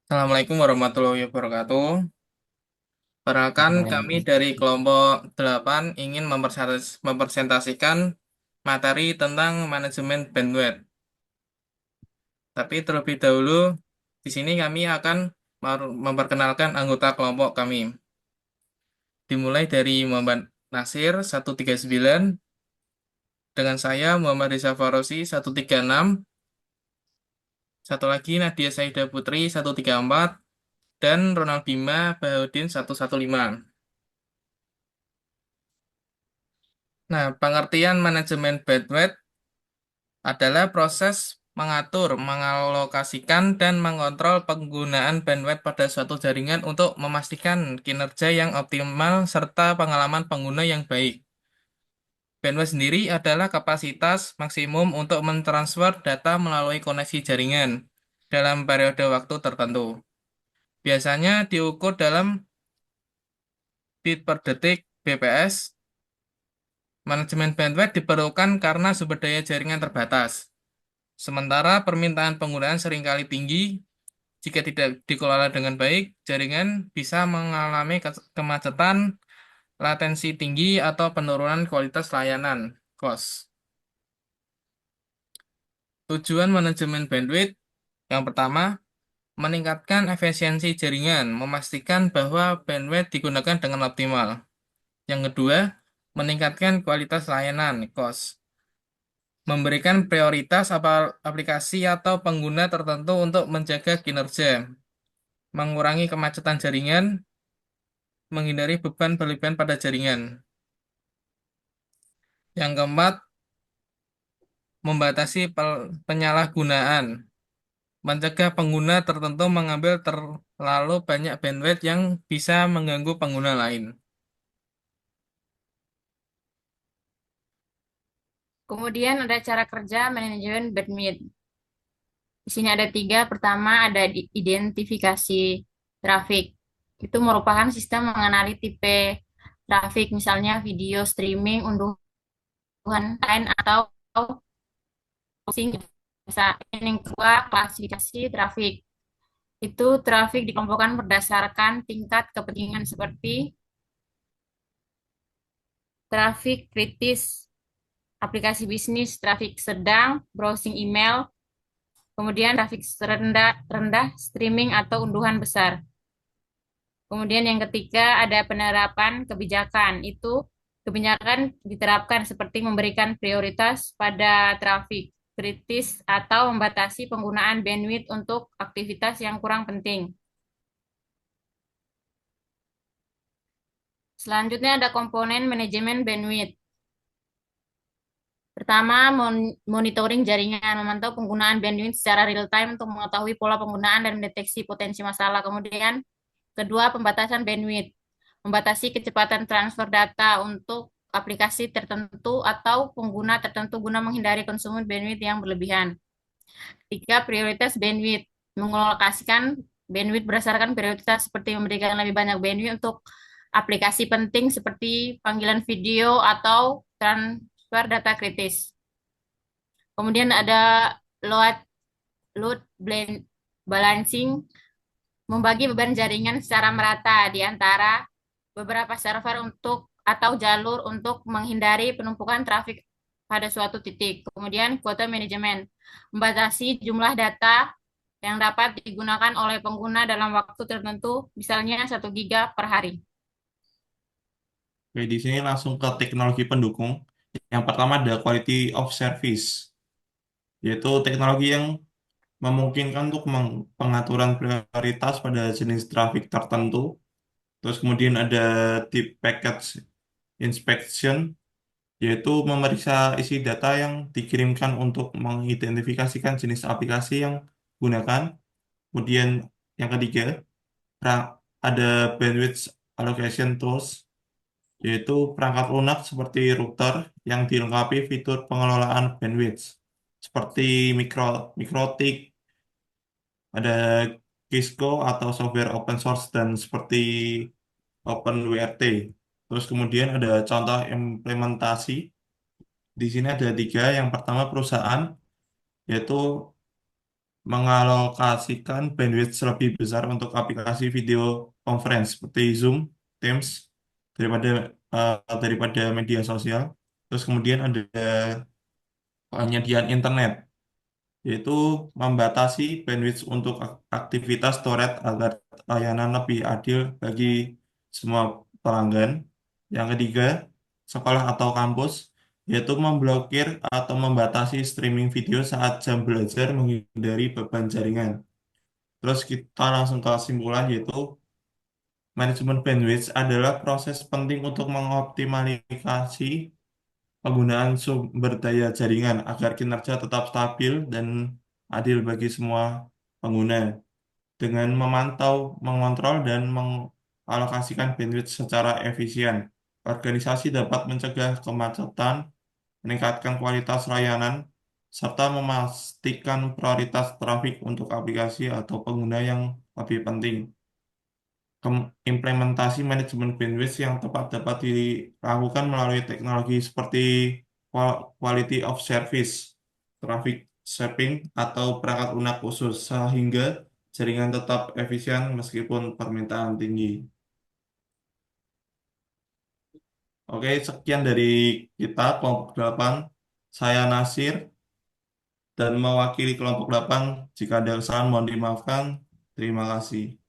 Assalamualaikum warahmatullahi wabarakatuh. Perkenalkan kami Waalaikumsalam. dari kelompok 8 ingin mempresentasikan materi tentang manajemen bandwidth. Tapi terlebih dahulu, di sini kami akan memperkenalkan anggota kelompok kami. Dimulai dari Muhammad Nasir 139, dengan saya Muhammad Reza Farosi 136, satu lagi Nadia Saida Putri 134, dan Ronald Bima Bahodin 115. Nah, pengertian manajemen bandwidth adalah proses mengatur, mengalokasikan, dan mengontrol penggunaan bandwidth pada suatu jaringan untuk memastikan kinerja yang optimal serta pengalaman pengguna yang baik. Bandwidth sendiri adalah kapasitas maksimum untuk mentransfer data melalui koneksi jaringan dalam periode waktu tertentu. Biasanya diukur dalam bit per detik (bps). Manajemen bandwidth diperlukan karena sumber daya jaringan terbatas. Sementara permintaan penggunaan seringkali tinggi. Jika tidak dikelola dengan baik, jaringan bisa mengalami kemacetan, latensi tinggi, atau penurunan kualitas layanan (KOS). Tujuan manajemen bandwidth yang pertama, meningkatkan efisiensi jaringan, memastikan bahwa bandwidth digunakan dengan optimal. Yang kedua, meningkatkan kualitas layanan (KOS), memberikan prioritas aplikasi atau pengguna tertentu untuk menjaga kinerja, mengurangi kemacetan jaringan, menghindari beban berlebihan pada jaringan. Yang keempat, membatasi penyalahgunaan, mencegah pengguna tertentu mengambil terlalu banyak bandwidth yang bisa mengganggu pengguna lain. Kemudian ada cara kerja manajemen bandwidth. Di sini ada tiga. Pertama ada identifikasi trafik. Itu merupakan sistem mengenali tipe trafik, misalnya video streaming, unduhan lain atau browsing. Yang kedua, klasifikasi trafik. Itu trafik dikelompokkan berdasarkan tingkat kepentingan seperti trafik kritis, aplikasi bisnis, trafik sedang, browsing email, kemudian trafik rendah, streaming atau unduhan besar. Kemudian yang ketiga ada penerapan kebijakan. Itu kebijakan diterapkan seperti memberikan prioritas pada trafik kritis atau membatasi penggunaan bandwidth untuk aktivitas yang kurang penting. Selanjutnya ada komponen manajemen bandwidth. Pertama, monitoring jaringan, memantau penggunaan bandwidth secara real time untuk mengetahui pola penggunaan dan mendeteksi potensi masalah. Kemudian, kedua, pembatasan bandwidth, membatasi kecepatan transfer data untuk aplikasi tertentu atau pengguna tertentu guna menghindari konsumen bandwidth yang berlebihan. Tiga, prioritas bandwidth, mengalokasikan bandwidth berdasarkan prioritas seperti memberikan lebih banyak bandwidth untuk aplikasi penting seperti panggilan video atau transfer data kritis. Kemudian ada load load balancing, membagi beban jaringan secara merata di antara beberapa server untuk atau jalur untuk menghindari penumpukan trafik pada suatu titik. Kemudian kuota manajemen, membatasi jumlah data yang dapat digunakan oleh pengguna dalam waktu tertentu, misalnya 1 GB per hari. Oke, di sini langsung ke teknologi pendukung. Yang pertama ada quality of service, yaitu teknologi yang memungkinkan untuk pengaturan prioritas pada jenis trafik tertentu. Terus kemudian ada deep package inspection, yaitu memeriksa isi data yang dikirimkan untuk mengidentifikasikan jenis aplikasi yang digunakan. Kemudian yang ketiga, ada bandwidth allocation tools, yaitu perangkat lunak seperti router yang dilengkapi fitur pengelolaan bandwidth seperti MikroTik, ada Cisco atau software open source dan seperti OpenWRT. Terus kemudian ada contoh implementasi. Di sini ada tiga. Yang pertama perusahaan, yaitu mengalokasikan bandwidth lebih besar untuk aplikasi video conference seperti Zoom, Teams daripada daripada media sosial. Terus kemudian ada penyediaan internet, yaitu membatasi bandwidth untuk aktivitas storage agar layanan lebih adil bagi semua pelanggan. Yang ketiga, sekolah atau kampus, yaitu memblokir atau membatasi streaming video saat jam belajar menghindari beban jaringan. Terus kita langsung ke kesimpulan, yaitu manajemen bandwidth adalah proses penting untuk mengoptimalisasi penggunaan sumber daya jaringan agar kinerja tetap stabil dan adil bagi semua pengguna. Dengan memantau, mengontrol, dan mengalokasikan bandwidth secara efisien, organisasi dapat mencegah kemacetan, meningkatkan kualitas layanan, serta memastikan prioritas trafik untuk aplikasi atau pengguna yang lebih penting. Implementasi manajemen bandwidth yang tepat dapat dilakukan melalui teknologi seperti quality of service, traffic shaping, atau perangkat lunak khusus, sehingga jaringan tetap efisien meskipun permintaan tinggi. Oke, sekian dari kita kelompok 8. Saya Nasir dan mewakili kelompok 8. Jika ada kesalahan mohon dimaafkan. Terima kasih.